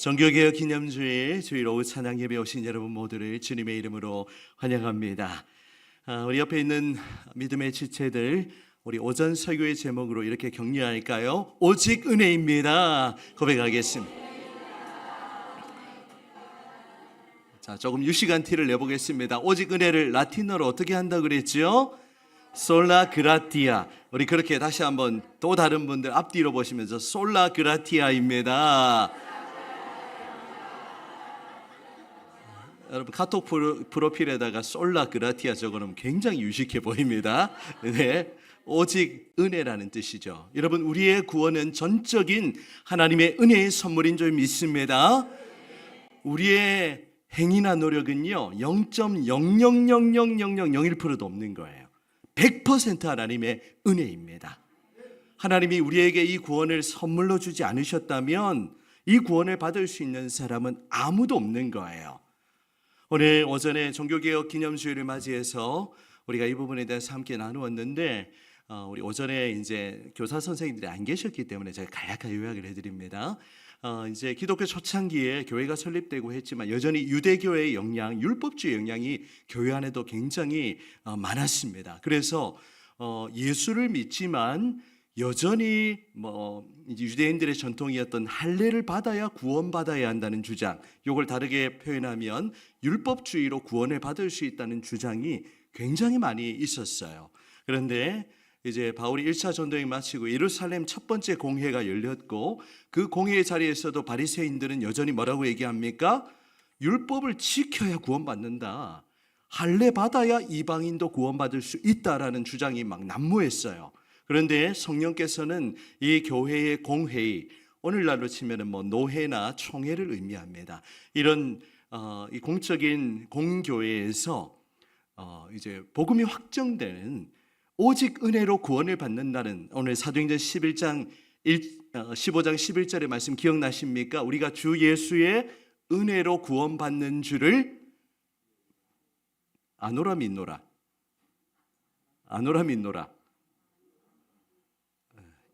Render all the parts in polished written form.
종교개혁 기념주일 주일 오후 찬양 예배 오신 여러분 모두를 주님의 이름으로 환영합니다. 우리 옆에 있는 믿음의 지체들, 우리 오전 설교의 제목으로 이렇게 격려할까요? 오직 은혜입니다. 고백하겠습니다. 자, 조금 유식한 티를 내보겠습니다. 오직 은혜를 라틴어로 어떻게 한다 그랬죠? 솔라 그라티아. 우리 그렇게 다시 한번 또 다른 분들 앞뒤로 보시면서 솔라 그라티아입니다. 여러분 카톡 프로필에다가 솔라 그라티아 적어놓으면 굉장히 유식해 보입니다. 네, 오직 은혜라는 뜻이죠. 여러분, 우리의 구원은 전적인 하나님의 은혜의 선물인 줄 믿습니다. 우리의 행위나 노력은요 0.000001%도 없는 거예요. 100% 하나님의 은혜입니다. 하나님이 우리에게 이 구원을 선물로 주지 않으셨다면 이 구원을 받을 수 있는 사람은 아무도 없는 거예요. 오늘 오전에 종교개혁 기념주일을 맞이해서 우리가 이 부분에 대해서 함께 나누었는데, 우리 오전에 이제 교사 선생님들이 안 계셨기 때문에 제가 간략하게 요약을 해드립니다. 이제 기독교 초창기에 교회가 설립되고 했지만 여전히 유대교의 영향, 율법주의 영향이 교회 안에도 굉장히 많았습니다. 그래서 예수를 믿지만 여전히 유대인들의 전통이었던 할례를 받아야 구원받아야 한다는 주장, 이걸 다르게 표현하면 율법주의로 구원을 받을 수 있다는 주장이 굉장히 많이 있었어요. 그런데 이제 바울이 1차 전도행 마치고 예루살렘 첫 번째 공회가 열렸고, 그 공회의 자리에서도 바리새인들은 여전히 뭐라고 얘기합니까? 율법을 지켜야 구원받는다, 할례 받아야 이방인도 구원받을 수 있다라는 주장이 막 난무했어요. 그런데 성령께서는 이 교회의 공회의, 오늘날로 치면은 노회나 총회를 의미합니다. 이런 이 공적인 공교회에서 이제 복음이 확정되는, 오직 은혜로 구원을 받는다는, 오늘 사도행전 15장 11절의 말씀 기억나십니까? 우리가 주 예수의 은혜로 구원받는 줄을 아노라 믿노라. 아노라 믿노라.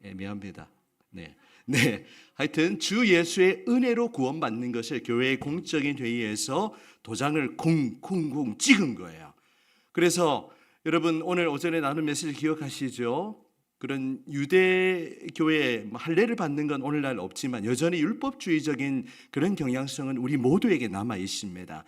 애매합니다. 네. 하여튼 주 예수의 은혜로 구원받는 것을 교회의 공적인 회의에서 도장을 쿵쿵쿵 찍은 거예요. 그래서 여러분, 오늘 오전에 나눈 메시지 기억하시죠? 그런 유대교의 할례를 받는 건 오늘날 없지만 여전히 율법주의적인 그런 경향성은 우리 모두에게 남아 있습니다.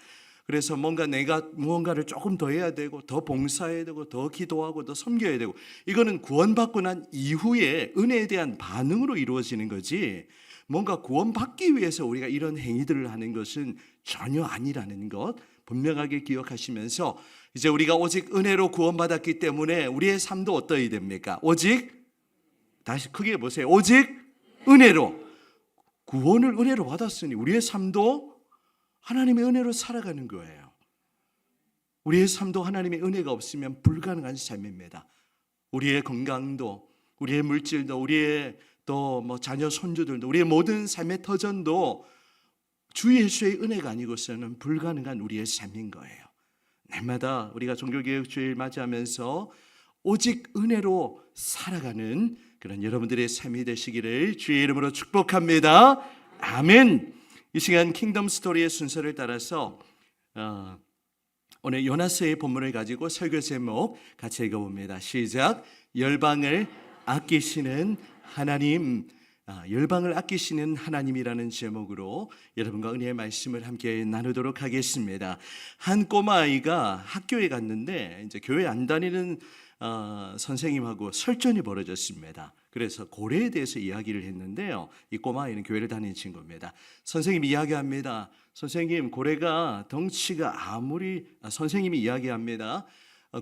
그래서 내가 무언가를 조금 더 해야 되고, 더 봉사해야 되고, 더 기도하고, 더 섬겨야 되고, 이거는 구원받고 난 이후에 은혜에 대한 반응으로 이루어지는 거지, 뭔가 구원받기 위해서 우리가 이런 행위들을 하는 것은 전혀 아니라는 것 분명하게 기억하시면서, 이제 우리가 오직 은혜로 구원받았기 때문에 우리의 삶도 어떠해야 됩니까? 오직, 다시 크게 보세요. 오직 은혜로, 구원을 은혜로 받았으니 우리의 삶도 하나님의 은혜로 살아가는 거예요. 우리의 삶도 하나님의 은혜가 없으면 불가능한 삶입니다. 우리의 건강도, 우리의 물질도, 우리의 또 자녀 손주들도, 우리의 모든 삶의 터전도 주 예수의 은혜가 아니고서는 불가능한 우리의 삶인 거예요. 날마다 우리가 종교개혁주일 맞이하면서 오직 은혜로 살아가는 그런 여러분들의 삶이 되시기를 주의 이름으로 축복합니다. 아멘. 이 시간 킹덤 스토리의 순서를 따라서 오늘 요나서의 본문을 가지고 설교 제목 같이 읽어봅니다. 시작. 열방을 아끼시는 하나님. 열방을 아끼시는 하나님이라는 제목으로 여러분과 은혜의 말씀을 함께 나누도록 하겠습니다. 한 꼬마아이가 학교에 갔는데 이제 교회 안 다니는 선생님하고 설전이 벌어졌습니다. 그래서 고래에 대해서 이야기를 했는데요, 이 꼬마아이는 교회를 다니는 친구입니다. 선생님이 이야기합니다. 선생님, 고래가 덩치가 선생님이 이야기합니다.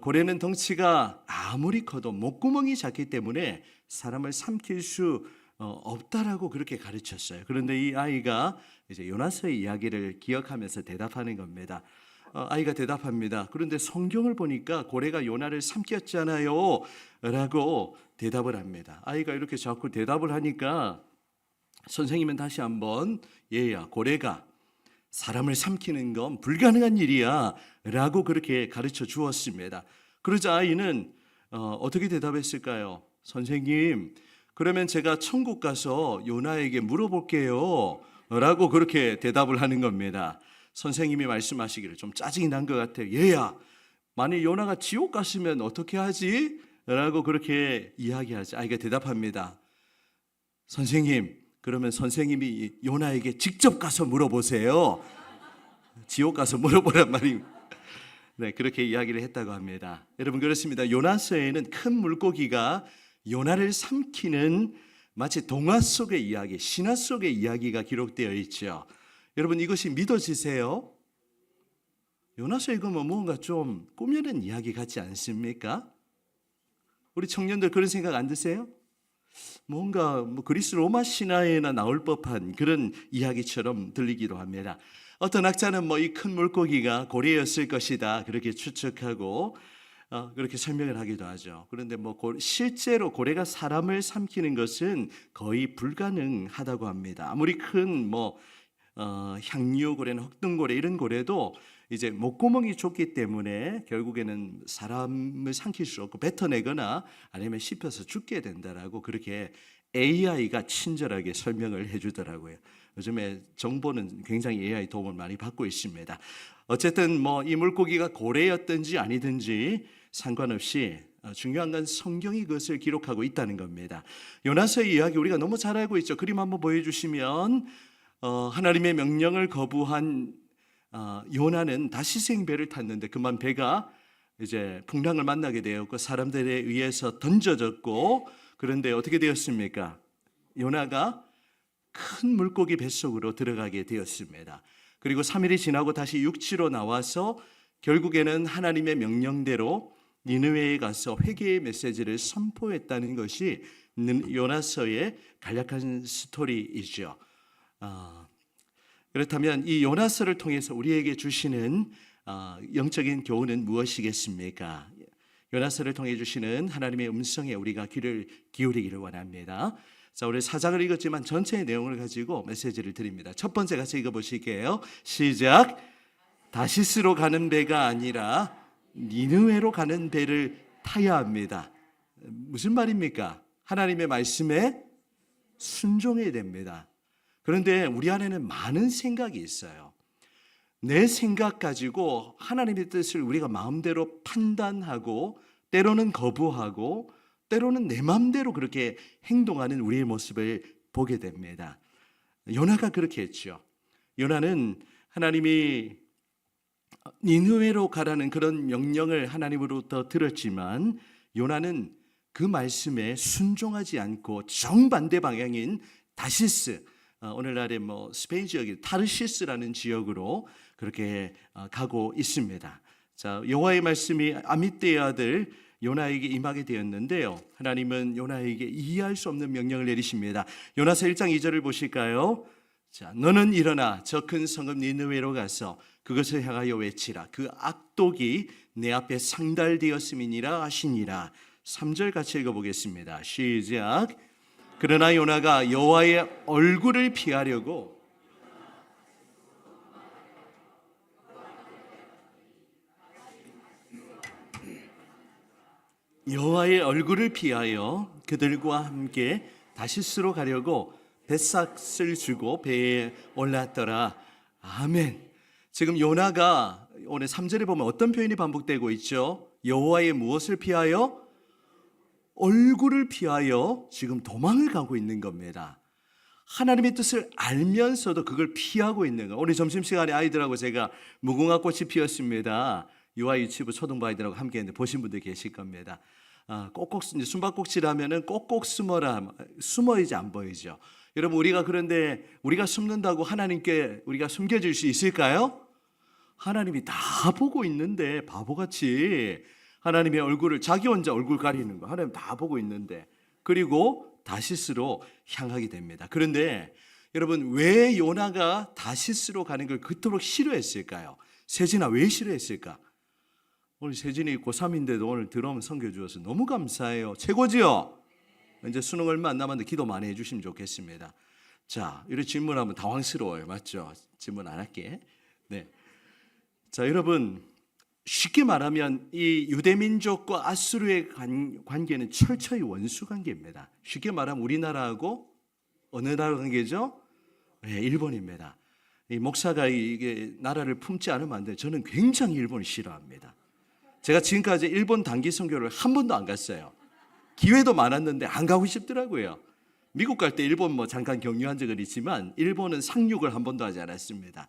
고래는 덩치가 아무리 커도 목구멍이 작기 때문에 사람을 삼킬 수 없다라고 그렇게 가르쳤어요. 그런데 이 아이가 이제 요나서의 이야기를 기억하면서 대답하는 겁니다. 아이가 대답합니다. 그런데 성경을 보니까 고래가 요나를 삼켰잖아요 라고 대답을 합니다. 아이가 이렇게 자꾸 대답을 하니까 선생님은 다시 한번, 얘야, 고래가 사람을 삼키는 건 불가능한 일이야 라고 그렇게 가르쳐 주었습니다. 그러자 아이는 어떻게 대답했을까요? 선생님, 그러면 제가 천국 가서 요나에게 물어볼게요. 라고 그렇게 대답을 하는 겁니다. 선생님이 말씀하시기를 좀 짜증이 난 것 같아요. 얘야, 만약 요나가 지옥 갔으면 어떻게 하지? 라고 그렇게 이야기하지. 아이가 대답합니다. 선생님, 그러면 선생님이 요나에게 직접 가서 물어보세요. 지옥 가서 물어보란 말입니다. 네, 그렇게 이야기를 했다고 합니다. 여러분, 그렇습니다. 요나서에는 큰 물고기가 요나를 삼키는 마치 동화 속의 이야기, 신화 속의 이야기가 기록되어 있죠. 여러분, 이것이 믿어지세요? 요나서 읽으면 뭔가 좀 꾸며낸 이야기 같지 않습니까? 우리 청년들 그런 생각 안 드세요? 뭔가 그리스 로마 신화에나 나올 법한 그런 이야기처럼 들리기도 합니다. 어떤 학자는 이 큰 물고기가 고래였을 것이다 그렇게 추측하고 그렇게 설명을 하기도 하죠. 그런데 실제로 고래가 사람을 삼키는 것은 거의 불가능하다고 합니다. 아무리 큰 향유고래나 흑등고래 이런 고래도 이제 목구멍이 좁기 때문에 결국에는 사람을 삼킬 수 없고 뱉어내거나 아니면 씹혀서 죽게 된다라고 그렇게 AI가 친절하게 설명을 해주더라고요. 요즘에 정보는 굉장히 AI 도움을 많이 받고 있습니다. 어쨌든 이 물고기가 고래였든지 아니든지 상관없이 중요한 건 성경이 그것을 기록하고 있다는 겁니다. 요나서의 이야기 우리가 너무 잘 알고 있죠. 그림 한번 보여주시면 하나님의 명령을 거부한 요나는 다시생 배를 탔는데 그만 배가 이제 풍랑을 만나게 되었고 사람들에 의해서 던져졌고 그런데 어떻게 되었습니까? 요나가 큰 물고기 뱃속으로 들어가게 되었습니다. 그리고 3일이 지나고 다시 육지로 나와서 결국에는 하나님의 명령대로 니느웨에 가서 회개의 메시지를 선포했다는 것이 요나서의 간략한 스토리이죠. 그렇다면 이 요나서를 통해서 우리에게 주시는 영적인 교훈은 무엇이겠습니까? 요나서를 통해 주시는 하나님의 음성에 우리가 귀를 기울이기를 원합니다. 자, 우리 4장을 읽었지만 전체의 내용을 가지고 메시지를 드립니다. 첫 번째 같이 읽어보실게요. 시작. 다시스로 가는 배가 아니라 니느웨로 가는 배를 타야 합니다. 무슨 말입니까? 하나님의 말씀에 순종해야 됩니다. 그런데 우리 안에는 많은 생각이 있어요. 내 생각 가지고 하나님의 뜻을 우리가 마음대로 판단하고 때로는 거부하고 때로는 내 마음대로 그렇게 행동하는 우리의 모습을 보게 됩니다. 요나가 그렇게 했죠. 요나는 하나님이 니느웨로 가라는 그런 명령을 하나님으로부터 들었지만 요나는 그 말씀에 순종하지 않고 정반대 방향인 다시스, 오늘날의 스페인 지역의 타르시스라는 지역으로 그렇게 가고 있습니다. 자, 여호와의 말씀이 아미떼의 아들 요나에게 임하게 되었는데요. 하나님은 요나에게 이해할 수 없는 명령을 내리십니다. 요나서 1장 2절을 보실까요? 자, 너는 일어나 저 큰 성읍 니느웨로 가서 그것을 향하여 외치라. 그 악독이 내 앞에 상달되었음이니라 하시니라. 3절 같이 읽어보겠습니다. 시작. 그러나 요나가 여호와의 얼굴을 피하려고 여호와의 얼굴을 피하여 그들과 함께 다시스로 가려고 뱃삭을 주고 배에 올랐더라. 아멘. 지금 요나가 오늘 3절에 보면 어떤 표현이 반복되고 있죠? 여호와의 무엇을 피하여? 얼굴을 피하여 지금 도망을 가고 있는 겁니다. 하나님의 뜻을 알면서도 그걸 피하고 있는 거예요. 오늘 점심시간에 아이들하고 제가 무궁화 꽃이 피었습니다. 유아유치부 초등부 아이들하고 함께 했는데 보신 분들 계실 겁니다. 꼭꼭 이제 숨바꼭질하면은 꼭꼭 숨어라. 숨어야지 안 보이죠. 여러분 그런데 우리가 숨는다고 하나님께 우리가 숨겨질 수 있을까요? 하나님이 다 보고 있는데 바보같이 하나님의 얼굴을 자기 혼자 얼굴 가리는 거 하나님 다 보고 있는데 그리고 다시스로 향하게 됩니다. 그런데 여러분 왜 요나가 다시스로 가는 걸 그토록 싫어했을까요? 세진아 왜 싫어했을까? 오늘 세진이 고3인데도 오늘 들어오면 선교 주셔서 너무 감사해요. 최고지요? 이제 수능 얼마 안 남았는데 기도 많이 해주시면 좋겠습니다. 자, 이렇게 질문하면 당황스러워요. 맞죠? 질문 안 할게. 네. 자, 여러분 쉽게 말하면 이 유대민족과 아수르의 관계는 철저히 원수 관계입니다. 쉽게 말하면 우리나라하고 어느 나라 관계죠? 네, 일본입니다. 이 목사가 이게 나라를 품지 않으면 안 돼요. 저는 굉장히 일본을 싫어합니다. 제가 지금까지 일본 단기 선교를 한 번도 안 갔어요. 기회도 많았는데 안 가고 싶더라고요. 미국 갈 때 일본 뭐 잠깐 경유한 적은 있지만 일본은 상륙을 한 번도 하지 않았습니다.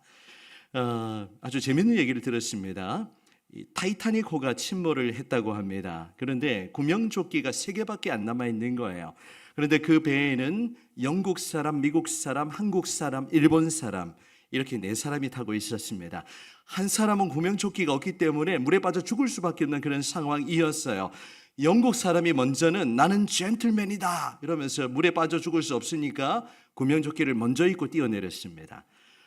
아주 재밌는 얘기를 들었습니다. 이 타이타닉호가 침몰을 했다고 합니다. 그런데 구명조끼가 3개밖에 안 남아 있는 거예요. 그런데 그 배에는 영국 사람, 미국 사람, 한국 사람, 일본 사람 이렇게 4사람이 타고 있었습니다. 한 사람은 구명조끼가 없기 때문에 물에 빠져 죽을 수밖에 없는 그런 상황이었어요. 영국 사람이 먼저는 나는 젠틀맨이다 이러면서 물에 빠져 죽을 수 없으니까 구명조끼를 먼저 입고 뛰어내렸습니다.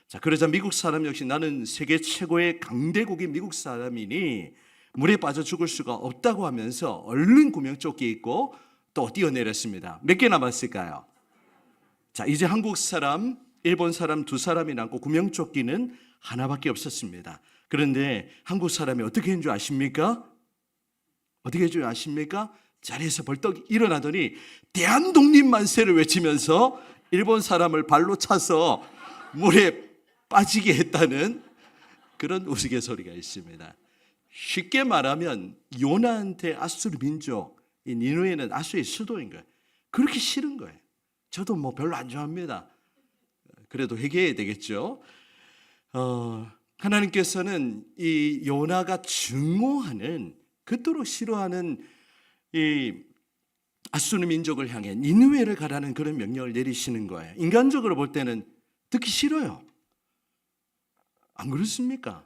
자, 그러자 미국 사람 역시 나는 세계 최고의 강대국인 미국 사람이니 물에 빠져 죽을 수가 없다고 하면서 얼른 구명조끼 입고 또 뛰어내렸습니다. 몇 개 남았을까요? 자, 이제 한국 사람, 일본 사람 2사람이 남고 구명조끼는 하나밖에 없었습니다. 그런데 한국 사람이 어떻게 했는 줄 아십니까? 어떻게 해줄 아십니까? 자리에서 벌떡 일어나더니 대한독립만세를 외치면서 일본 사람을 발로 차서 물에 빠지게 했다는 그런 우스갯소리가 있습니다. 쉽게 말하면 요나한테 아수르 민족, 이 니누에는 아수르의 수도인 거예요. 그렇게 싫은 거예요. 저도 뭐 별로 안 좋아합니다. 그래도 회개해야 되겠죠. 하나님께서는 이 요나가 증오하는 그토록 싫어하는 이 아수르 민족을 향해 니느웨를 가라는 그런 명령을 내리시는 거예요. 인간적으로 볼 때는 듣기 싫어요. 안 그렇습니까?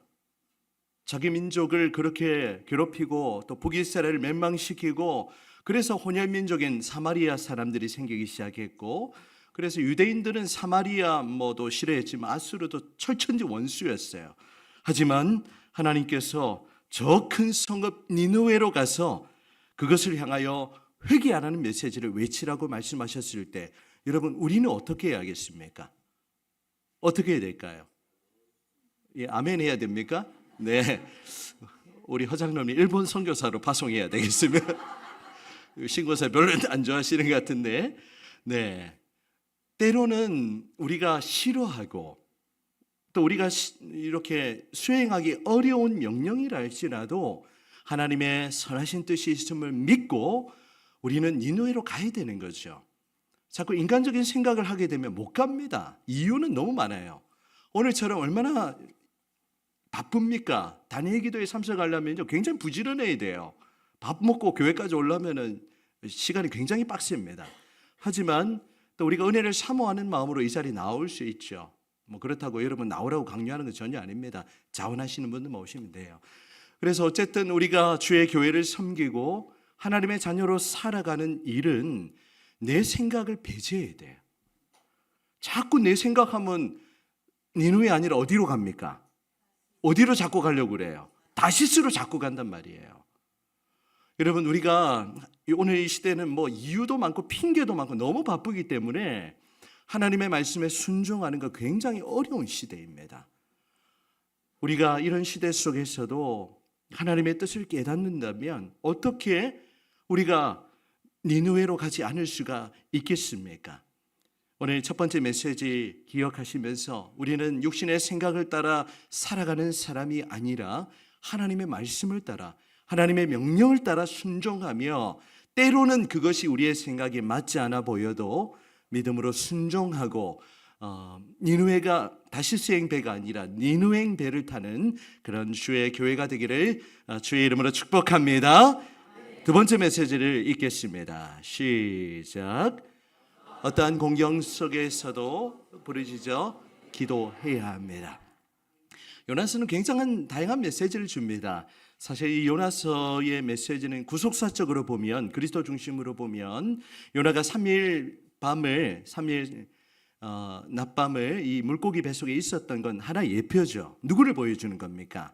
자기 민족을 그렇게 괴롭히고 또 북이스라엘을 멸망시키고 그래서 혼혈 민족인 사마리아 사람들이 생기기 시작했고 그래서 유대인들은 사마리아 뭐도 싫어했지만 아수르도 철천지 원수였어요. 하지만 하나님께서 저 큰 성읍 니느웨로 가서 그것을 향하여 회개하라는 메시지를 외치라고 말씀하셨을 때 여러분 우리는 어떻게 해야겠습니까? 어떻게 해야 될까요? 예, 아멘 해야 됩니까? 네, 우리 허장님이 일본 선교사로 파송해야 되겠으면 신고사 별로 안 좋아하시는 것 같은데 네, 때로는 우리가 싫어하고 또 우리가 이렇게 수행하기 어려운 명령이라 할지라도 하나님의 선하신 뜻이 있음을 믿고 우리는 니느웨로 가야 되는 거죠. 자꾸 인간적인 생각을 하게 되면 못 갑니다. 이유는 너무 많아요. 오늘처럼 얼마나 바쁩니까? 단일 기도에 참석하려면 굉장히 부지런해야 돼요. 밥 먹고 교회까지 오려면 시간이 굉장히 빡셉니다. 하지만 또 우리가 은혜를 사모하는 마음으로 이 자리에 나올 수 있죠. 뭐 그렇다고 여러분 나오라고 강요하는 건 전혀 아닙니다. 자원하시는 분들만 오시면 돼요. 그래서 어쨌든 우리가 주의 교회를 섬기고 하나님의 자녀로 살아가는 일은 내 생각을 배제해야 돼요. 자꾸 내 생각하면 니느웨 아니라 어디로 갑니까? 어디로 자꾸 가려고 그래요? 다시스로 자꾸 간단 말이에요. 여러분 우리가 오늘 이 시대는 뭐 이유도 많고 핑계도 많고 너무 바쁘기 때문에 하나님의 말씀에 순종하는 거 굉장히 어려운 시대입니다. 우리가 이런 시대 속에서도 하나님의 뜻을 깨닫는다면 어떻게 우리가 니느웨로 가지 않을 수가 있겠습니까? 오늘 첫 번째 메시지 기억하시면서 우리는 육신의 생각을 따라 살아가는 사람이 아니라 하나님의 말씀을 따라 하나님의 명령을 따라 순종하며 때로는 그것이 우리의 생각에 맞지 않아 보여도 믿음으로 순종하고 니느웨가 다시스행 배가 아니라 니느웨 배를 타는 그런 주의 교회가 되기를 주의 이름으로 축복합니다. 두 번째 메시지를 읽겠습니다. 시작. 어떠한 공경 속에서도 부르짖어 기도해야 합니다. 요나서는 굉장한 다양한 메시지를 줍니다. 사실 이 요나서의 메시지는 구속사적으로 보면 그리스도 중심으로 보면 요나가 3일 낮밤을 이 물고기 뱃속에 있었던 건 하나의 예표죠. 누구를 보여주는 겁니까?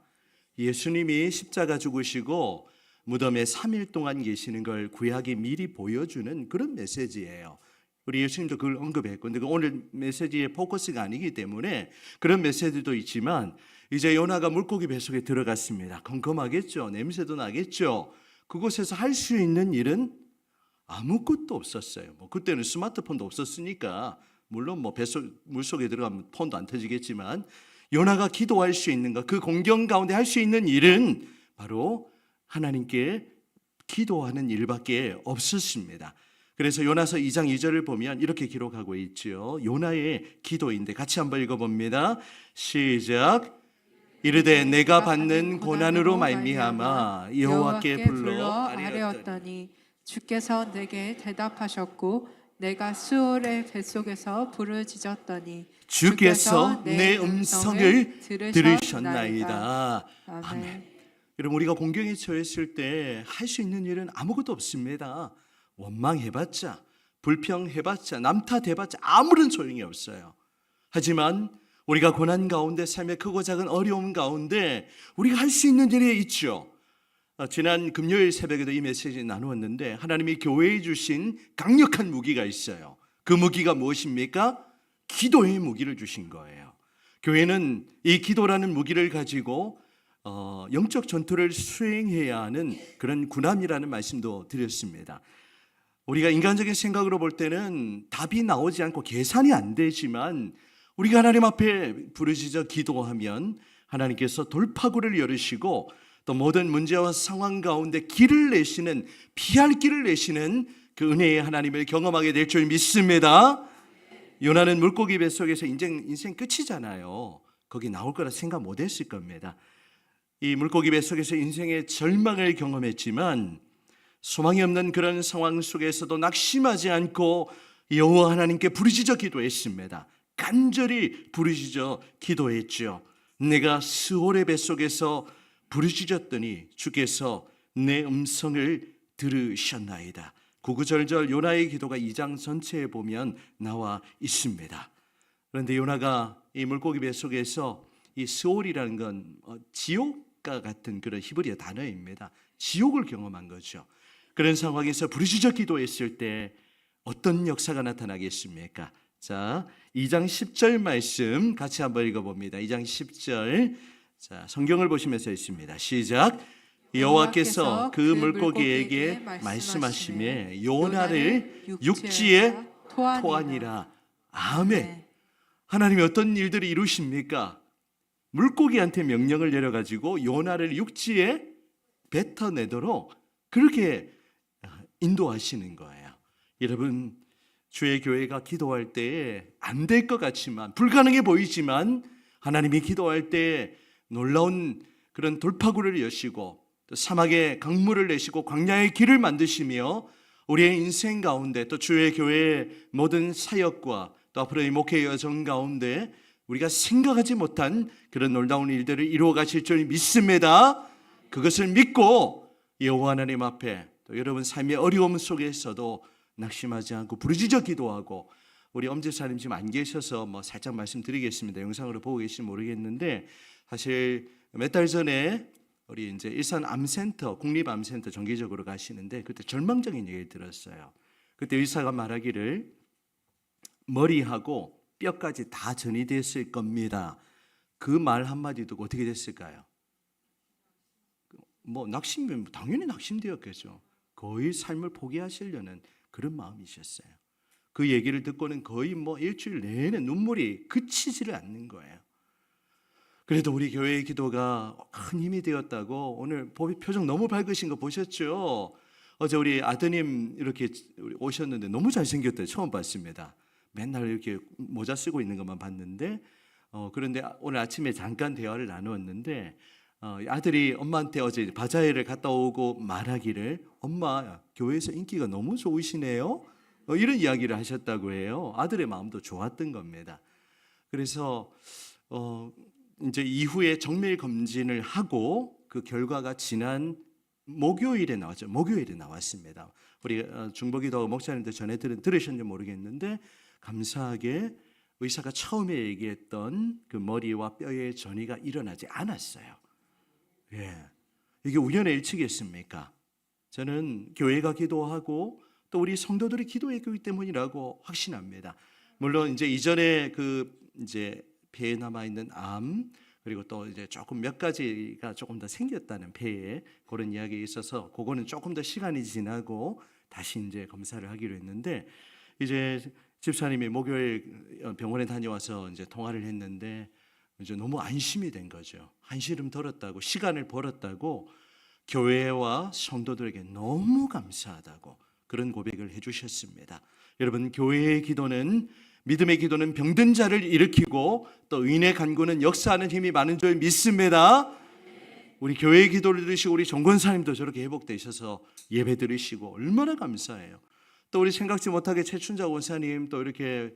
예수님이 십자가 죽으시고 무덤에 3일 동안 계시는 걸 구약이 미리 보여주는 그런 메시지예요. 우리 예수님도 그걸 언급했고, 근데 오늘 메시지의 포커스가 아니기 때문에 그런 메시지도 있지만 이제 요나가 물고기 뱃속에 들어갔습니다. 컴컴하겠죠. 냄새도 나겠죠. 그곳에서 할 수 있는 일은 아무것도 없었어요. 뭐 그때는 스마트폰도 없었으니까 물론 뭐 뱃속 물속에 들어가면 폰도 안 터지겠지만 요나가 기도할 수 있는 것, 그 공경 가운데 할 수 있는 일은 바로 하나님께 기도하는 일밖에 없었습니다. 그래서 요나서 2장 2절을 보면 이렇게 기록하고 있죠. 요나의 기도인데 같이 한번 읽어봅니다. 시작. 이르되 내가 받는 고난으로 말미암아 여호와께 불러 아뢰었더니 주께서 내게 대답하셨고 내가 수월의 뱃속에서 부르짖었더니 주께서 내 음성을 들으셨나이다. 아멘. 여러분, 우리가 공경에 처했을 때 할 수 있는 일은 아무것도 없습니다. 원망해봤자, 불평해봤자, 남탓해봤자 아무런 소용이 없어요. 하지만 우리가 고난 가운데, 삶의 크고 작은 어려움 가운데 우리가 할 수 있는 일이 있죠. 지난 금요일 새벽에도 이 메시지 나누었는데 하나님이 교회에 주신 강력한 무기가 있어요. 그 무기가 무엇입니까? 기도의 무기를 주신 거예요. 교회는 이 기도라는 무기를 가지고 영적 전투를 수행해야 하는 그런 군함이라는 말씀도 드렸습니다. 우리가 인간적인 생각으로 볼 때는 답이 나오지 않고 계산이 안 되지만 우리가 하나님 앞에 부르짖어 기도하면 하나님께서 돌파구를 열으시고 또 모든 문제와 상황 가운데 길을 내시는, 피할 길을 내시는 그 은혜의 하나님을 경험하게 될 줄 믿습니다. 요나는 물고기 뱃속에서 인생 끝이잖아요. 거기 나올 거라 생각 못 했을 겁니다. 이 물고기 뱃속에서 인생의 절망을 경험했지만 소망이 없는 그런 상황 속에서도 낙심하지 않고 여호와 하나님께 부르짖어 기도했습니다. 간절히 부르짖어 기도했죠. 내가 스올의 뱃속에서 부르짖었더니 주께서 내 음성을 들으셨나이다. 구구절절 요나의 기도가 2장 전체에 보면 나와 있습니다. 그런데 요나가 이 물고기 뱃속에서 이 스올이라는 건 지옥과 같은 그런 히브리어 단어입니다. 지옥을 경험한 거죠. 그런 상황에서 부르짖어 기도했을 때 어떤 역사가 나타나겠습니까? 자, 2장 10절 말씀 같이 한번 읽어봅니다. 2장 10절. 자, 성경을 보시면서 있습니다. 시작. 여호와께서 그 물고기에게 말씀하시매 요나를 육지에 토하니라. 아멘. 하나님이 어떤 일들을 이루십니까? 물고기한테 명령을 내려가지고 요나를 육지에 뱉어내도록 그렇게 인도하시는 거예요. 여러분, 주의 교회가 기도할 때에 안 될 것 같지만, 불가능해 보이지만 하나님이 기도할 때 놀라운 그런 돌파구를 여시고 또 사막에 강물을 내시고 광야의 길을 만드시며 우리의 인생 가운데 또 주의 교회의 모든 사역과 또 앞으로의 목회 여정 가운데 우리가 생각하지 못한 그런 놀라운 일들을 이루어 가실 줄 믿습니다. 그것을 믿고 여호와 하나님 앞에 또 여러분 삶의 어려움 속에서도 낙심하지 않고 부르짖어 기도하고, 우리 엄지사님 지금 안 계셔서 살짝 말씀드리겠습니다. 영상으로 보고 계실지 모르겠는데 사실 몇 달 전에 우리 이제 일산 암센터, 국립암센터 정기적으로 가시는데 그때 절망적인 얘기를 들었어요. 그때 의사가 말하기를 머리하고 뼈까지 다 전이 됐을 겁니다. 그 말 한마디 듣고 어떻게 됐을까요? 낙심이면 당연히 낙심되었겠죠. 거의 삶을 포기하시려는 그런 마음이셨어요. 그 얘기를 듣고는 거의 일주일 내내 눈물이 그치지를 않는 거예요. 그래도 우리 교회의 기도가 큰 힘이 되었다고, 오늘 표정 너무 밝으신 거 보셨죠? 어제 우리 아드님 이렇게 오셨는데 너무 잘생겼대요. 처음 봤습니다. 맨날 이렇게 모자 쓰고 있는 것만 봤는데 그런데 오늘 아침에 잠깐 대화를 나누었는데 아들이 엄마한테 어제 바자회를 갔다 오고 말하기를 엄마 교회에서 인기가 너무 좋으시네요. 이런 이야기를 하셨다고 해요. 아들의 마음도 좋았던 겁니다. 그래서 이제 이후에 정밀 검진을 하고 그 결과가 지난 목요일에 나왔죠. 목요일에 나왔습니다. 우리 중보기도 목사님들 전에 들으셨는지 모르겠는데 감사하게 의사가 처음에 얘기했던 그 머리와 뼈의 전이가 일어나지 않았어요. 예, 이게 우연의 일치겠습니까? 저는 교회가 기도하고 또 우리 성도들이 기도했기 때문이라고 확신합니다. 물론 이제 이전에 이제 폐에 남아 있는 암, 그리고 또 이제 조금 몇 가지가 조금 더 생겼다는 폐에 그런 이야기가 있어서 그거는 조금 더 시간이 지나고 다시 이제 검사를 하기로 했는데 이제 집사님이 목요일 병원에 다녀와서 이제 통화를 했는데 이제 너무 안심이 된 거죠. 한시름 덜었다고, 시간을 벌었다고, 교회와 성도들에게 너무 감사하다고 그런 고백을 해주셨습니다. 여러분, 교회의 기도는, 믿음의 기도는 병든 자를 일으키고 또 의인의 간구는 역사하는 힘이 많은 줄 믿습니다. 우리 교회의 기도를 들으시고 우리 정권사님도 저렇게 회복되셔서 예배 들으시고 얼마나 감사해요. 또 우리 생각지 못하게 최춘자 원사님 또 이렇게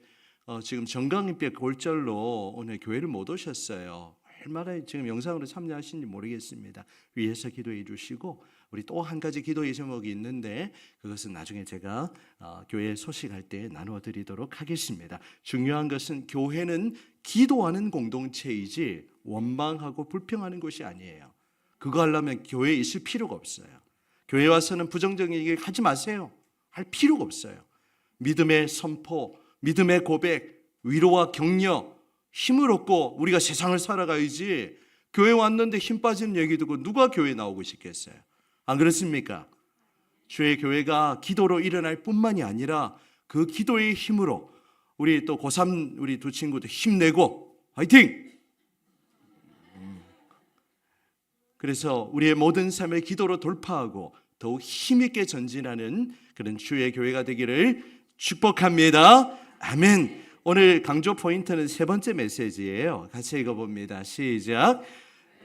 지금 정강이병 골절로 오늘 교회를 못 오셨어요. 얼마나 지금 영상으로 참여하신지 모르겠습니다. 위에서 기도해 주시고, 우리 또 한 가지 기도의 제목이 있는데 그것은 나중에 제가 교회 소식할 때 나누어 드리도록 하겠습니다. 중요한 것은 교회는 기도하는 공동체이지 원망하고 불평하는 곳이 아니에요. 그거 하려면 교회에 있을 필요가 없어요. 교회 와서는 부정적인 얘기 하지 마세요. 할 필요가 없어요. 믿음의 선포, 믿음의 고백, 위로와 격려, 힘을 얻고 우리가 세상을 살아가야지, 교회 왔는데 힘 빠지는 얘기 듣고 누가 교회 나오고 싶겠어요? 안 그렇습니까? 주의 교회가 기도로 일어날 뿐만이 아니라 그 기도의 힘으로 우리 또 고3 우리 두 친구들 힘내고 화이팅! 그래서 우리의 모든 삶을 기도로 돌파하고 더욱 힘있게 전진하는 그런 주의 교회가 되기를 축복합니다. 아멘. 오늘 강조 포인트는 세 번째 메시지예요. 같이 읽어봅니다. 시작.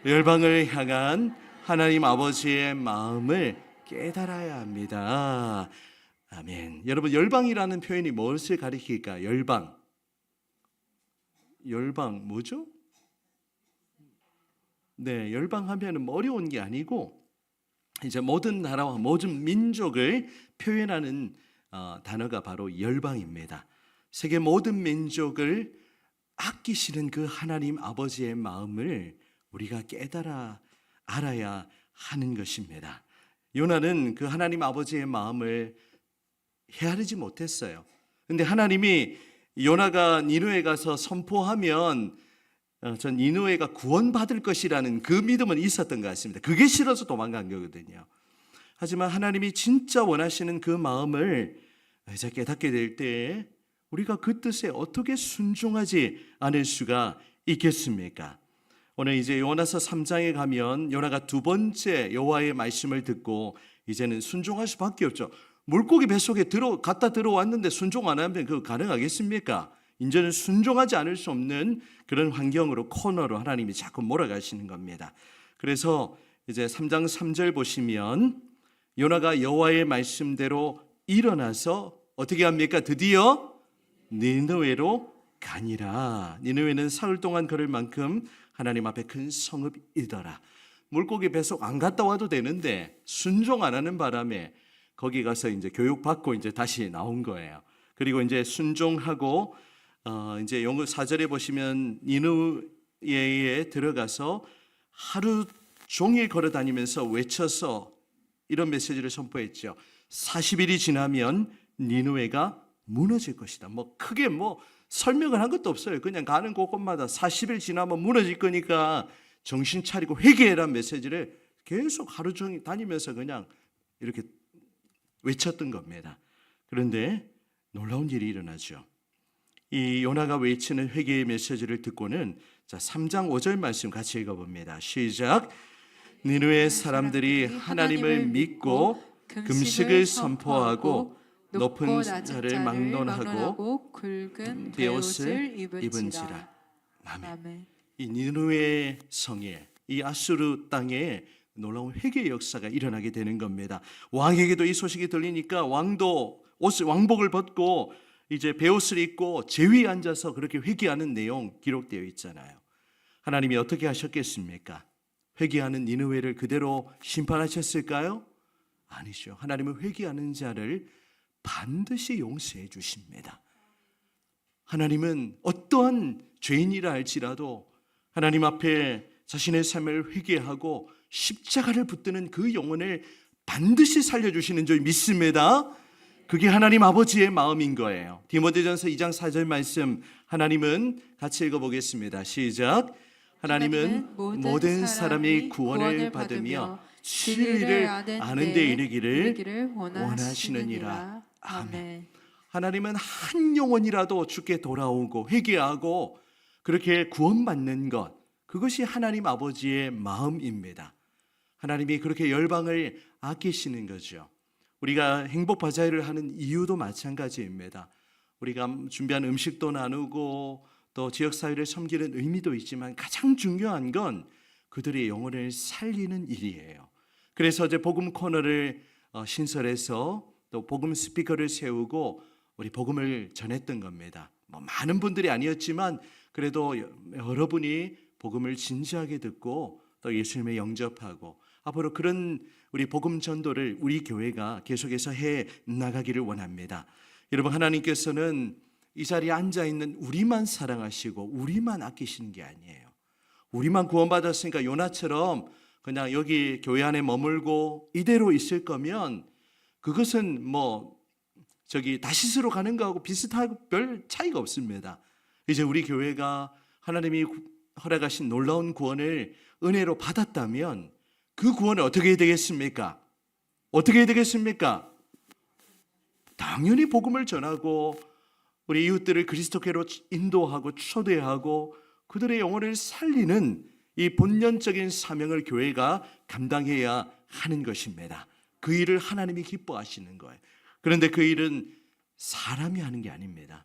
열방을 향한 하나님 아버지의 마음을 깨달아야 합니다. 아멘. 여러분, 열방이라는 표현이 무엇을 가리킬까? 열방. 열방 뭐죠? 네, 열방하면은 어려운 게 아니고 이제 모든 나라와 모든 민족을 표현하는 단어가 바로 열방입니다. 세계 모든 민족을 아끼시는 그 하나님 아버지의 마음을 우리가 깨달아 알아야 하는 것입니다. 요나는 그 하나님 아버지의 마음을 헤아리지 못했어요. 근데 하나님이 요나가 니느웨에 가서 선포하면 전 니느웨가 구원받을 것이라는 그 믿음은 있었던 것 같습니다. 그게 싫어서 도망간 거거든요. 하지만 하나님이 진짜 원하시는 그 마음을 이제 깨닫게 될 때 우리가 그 뜻에 어떻게 순종하지 않을 수가 있겠습니까? 오늘 이제 요나서 3장에 가면 요나가 두 번째 여호와의 말씀을 듣고 이제는 순종할 수밖에 없죠. 물고기 뱃속에 갔다 들어왔는데 순종 안 하면 그거 가능하겠습니까? 이제는 순종하지 않을 수 없는 그런 환경으로, 코너로 하나님이 자꾸 몰아가시는 겁니다. 그래서 이제 3장 3절 보시면 요나가 여호와의 말씀대로 일어나서 어떻게 합니까? 드디어 니느웨로 가니라. 니느웨는 사흘 동안 걸을 만큼 하나님 앞에 큰 성읍이더라. 물고기 뱃속 안 갔다 와도 되는데 순종 안 하는 바람에 거기 가서 이제 교육받고 이제 다시 나온 거예요. 그리고 이제 순종하고 이제 영어 4절에 보시면 니느웨에 들어가서 하루 종일 걸어 다니면서 외쳐서 이런 메시지를 선포했죠. 40일이 지나면 니느웨가 무너질 것이다. 뭐 크게 설명을 한 것도 없어요. 그냥 가는 곳곳마다 40일 지나면 무너질 거니까 정신 차리고 회개해라는 메시지를 계속 하루 종일 다니면서 그냥 이렇게 외쳤던 겁니다. 그런데 놀라운 일이 일어나죠. 이 요나가 외치는 회개의 메시지를 듣고는 3장 5절 말씀 같이 읽어봅니다. 시작. 니느웨 사람들이 하나님을 믿고 금식을 선포하고 높은 자를 막론하고 굵은 베옷을 입은지라. 아멘. 이 니느웨 성에, 이 아수르 땅에 놀라운 회개의 역사가 일어나게 되는 겁니다. 왕에게도 이 소식이 들리니까 왕도 왕복을 벗고 이제 베옷을 입고 제위에 앉아서 그렇게 회개하는 내용 기록되어 있잖아요. 하나님이 어떻게 하셨겠습니까? 회개하는 니느웨를 그대로 심판하셨을까요? 아니죠. 하나님은 회개하는 자를 반드시 용서해 주십니다. 하나님은 어떠한 죄인이라 할지라도 하나님 앞에 자신의 삶을 회개하고 십자가를 붙드는 그 영혼을 반드시 살려주시는 줄 믿습니다. 그게 하나님 아버지의 마음인 거예요. 디모데전서 2장 4절 말씀 하나님은 같이 읽어보겠습니다. 시작. 하나님은 모든 사람이 구원을 받으며 진리를 아는 데 이르기를 원하시느니라. 아멘. 하나님은 한 영혼이라도 주께 돌아오고 회개하고 그렇게 구원받는 것, 그것이 하나님 아버지의 마음입니다. 하나님이 그렇게 열방을 아끼시는 거죠. 우리가 행복 바자회를 하는 이유도 마찬가지입니다. 우리가 준비한 음식도 나누고 또 지역사회를 섬기는 의미도 있지만 가장 중요한 건 그들의 영혼을 살리는 일이에요. 그래서 어제 복음 코너를 신설해서 또 복음 스피커를 세우고 우리 복음을 전했던 겁니다. 많은 분들이 아니었지만 그래도 여러분이 복음을 진지하게 듣고 또 예수님을 영접하고 앞으로 그런 우리 복음 전도를 우리 교회가 계속해서 해 나가기를 원합니다. 여러분, 하나님께서는 이 자리에 앉아 있는 우리만 사랑하시고 우리만 아끼시는 게 아니에요. 우리만 구원받았으니까 요나처럼 그냥 여기 교회 안에 머물고 이대로 있을 거면 그것은 다시스로 가는 거하고 비슷하고 별 차이가 없습니다. 이제 우리 교회가 하나님이 허락하신 놀라운 구원을 은혜로 받았다면 그 구원은 어떻게 해야 되겠습니까? 어떻게 해야 되겠습니까? 당연히 복음을 전하고 우리 이웃들을 그리스도께로 인도하고 초대하고 그들의 영혼을 살리는 이 본연적인 사명을 교회가 감당해야 하는 것입니다. 그 일을 하나님이 기뻐하시는 거예요. 그런데 그 일은 사람이 하는 게 아닙니다.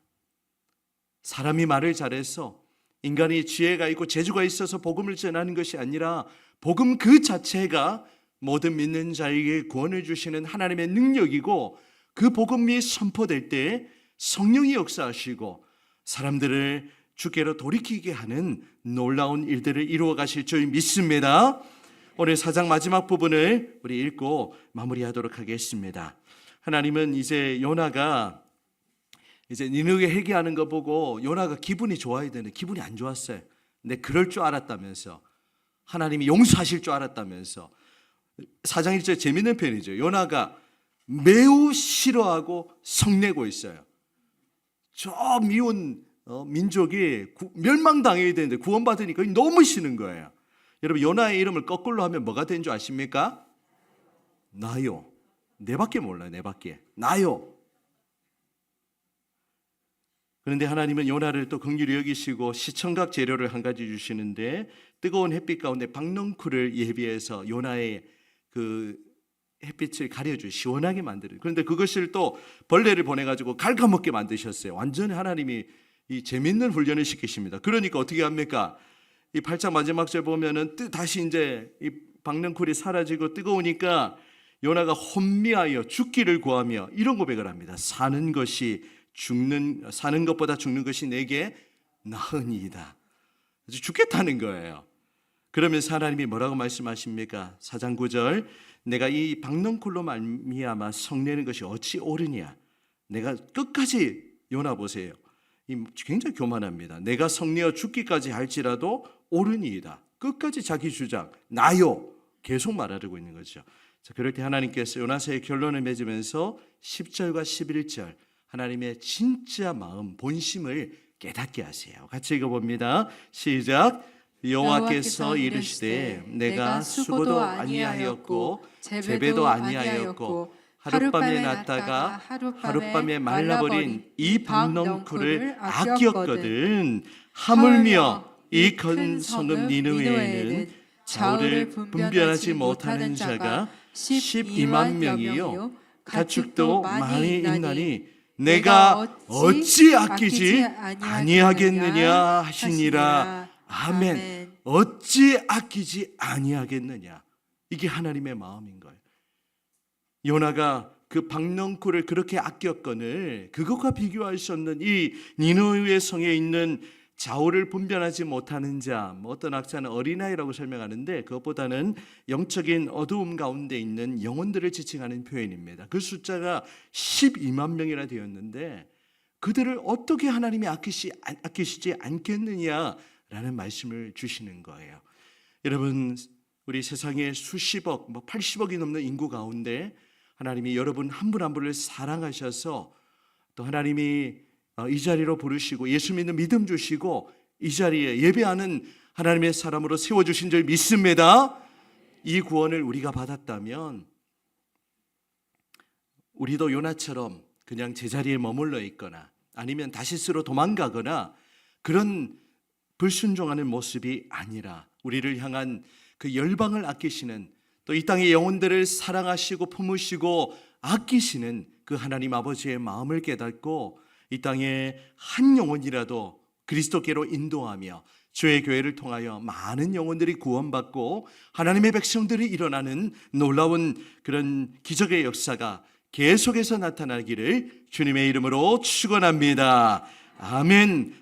사람이 말을 잘해서 인간이 지혜가 있고 재주가 있어서 복음을 전하는 것이 아니라 복음 그 자체가 모든 믿는 자에게 구원을 주시는 하나님의 능력이고 그 복음이 선포될 때 성령이 역사하시고 사람들을 주께로 돌이키게 하는 놀라운 일들을 이루어 가실 줄 믿습니다. 오늘 4장 마지막 부분을 우리 읽고 마무리하도록 하겠습니다. 하나님은 이제 요나가 이제 니느웨 회개하는 거 보고 요나가 기분이 좋아야 되는 기분이 안 좋았어요. 근데 그럴 줄 알았다면서 하나님이 용서하실 줄 알았다면서 4장 1절 재밌는 편이죠. 요나가 매우 싫어하고 성내고 있어요. 저 미운 민족이 멸망당해야 되는데 구원받으니까 너무 싫은 거예요. 여러분, 요나의 이름을 거꾸로 하면 뭐가 된 줄 아십니까? 나요. 내밖에 몰라요. 내밖에. 나요. 그런데 하나님은 요나를 또 긍휼히 여기시고 시청각 재료를 한 가지 주시는데 뜨거운 햇빛 가운데 박넝쿨을 예비해서 요나의 그 햇빛을 가려주 시원하게 만드는. 그런데 그것을 또 벌레를 보내가지고 갉아먹게 만드셨어요. 완전히 하나님이 이 재밌는 훈련을 시키십니다. 그러니까 어떻게 합니까? 이 8장 마지막 절 보면은 다시 이제 이 박넝쿨이 사라지고 뜨거우니까 요나가 혼미하여 죽기를 구하며 이런 고백을 합니다. 사는 것보다 죽는 것이 내게 나으니이다. 죽겠다는 거예요. 그러면서 하나님이 뭐라고 말씀하십니까? 4장 9절 내가 이 박넝쿨로 말미암아 성내는 것이 어찌 옳으냐. 내가 끝까지 요나 보세요. 굉장히 교만합니다. 내가 성내어 죽기까지 할지라도 옳으니이다. 끝까지 자기 주장 나요. 계속 말하고 있는 거죠. 자, 그럴 때 하나님께서 요나서의 결론을 맺으면서 10절과 11절 하나님의 진짜 마음 본심을 깨닫게 하세요. 같이 읽어봅니다. 시작. 여호와께서 이르시되 내가 수고도 아니하였고 제배도 아니하였고 하룻밤에 났다가 하룻밤에 말라버린 이 박넝쿨을 아꼈거든. 하물며 이 큰 성읍 니느웨에는 좌우를 분별하지 못하는 자가 12만 명이요 가축도 많이 있나니 내가 어찌 아끼지 아니하겠느냐 하시니라. 아멘. 어찌 아끼지 아니하겠느냐. 이게 하나님의 마음인 거예요. 요나가 그 박넝쿨을 그렇게 아꼈거늘 그것과 비교할 수 없는 이 니느웨 성에 있는 좌우를 분별하지 못하는 자, 어떤 학자는 어린아이라고 설명하는데 그것보다는 영적인 어두움 가운데 있는 영혼들을 지칭하는 표현입니다. 그 숫자가 12만 명이나 되었는데 그들을 어떻게 하나님이 아끼시지 않겠느냐라는 말씀을 주시는 거예요. 여러분, 우리 세상에 수십억, 80억이 넘는 인구 가운데 하나님이 여러분 한 분 한 분을 사랑하셔서 또 하나님이 이 자리로 부르시고 예수 믿는 믿음 주시고 이 자리에 예배하는 하나님의 사람으로 세워주신 줄 믿습니다. 이 구원을 우리가 받았다면 우리도 요나처럼 그냥 제자리에 머물러 있거나 아니면 다시스로 도망가거나 그런 불순종하는 모습이 아니라 우리를 향한 그 열방을 아끼시는, 또 이 땅의 영혼들을 사랑하시고 품으시고 아끼시는 그 하나님 아버지의 마음을 깨닫고 이 땅에 한 영혼이라도 그리스도께로 인도하며 주의 교회를 통하여 많은 영혼들이 구원받고 하나님의 백성들이 일어나는 놀라운 그런 기적의 역사가 계속해서 나타나기를 주님의 이름으로 축원합니다. 아멘.